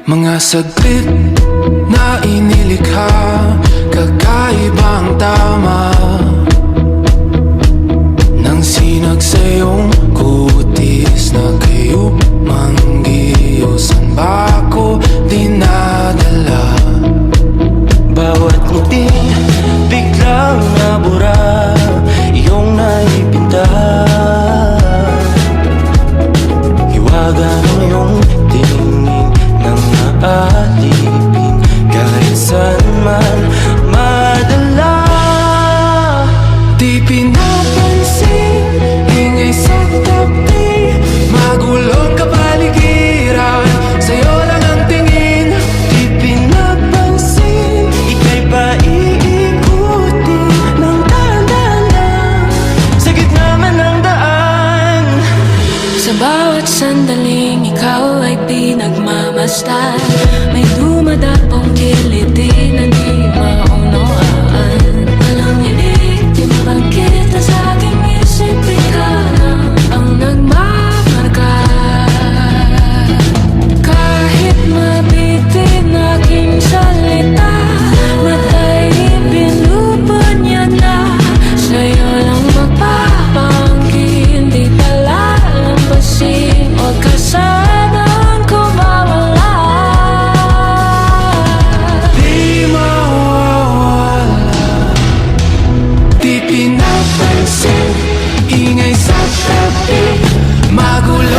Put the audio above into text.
Mga saglit na inilikha, kakaibang tama nang sinag sa iyong kutis na kayo manggiyo. San ba ako dinadala? Bawat ngiti biglang nabura, iyong naipinta. Hiwaga ng iyong tingin nang naalipin, kahit saan man madala. Di pinapansin, ingay sa tabi, magulong kapaligiran, sa'yo lang ang tingin. Di pinapansin, ika'y ba iikutin ng dahan-dahan lang, sa gitna man ng daan. Sa bawat sandaling ikaw ay pinagmamasdan, may dumadapong kiliti na di maunawaan. Walang ibig, timbang kita sa aking isip, ikaw lang ang nagmamarka. Kahit mabitin aking salita, matay pinupad niya na, sa'yo lang magpapangkin. Di pala lampasin, huwag ka sanang kumawala. Di mawawala, di pinapansin, ingay sa tabi, magulo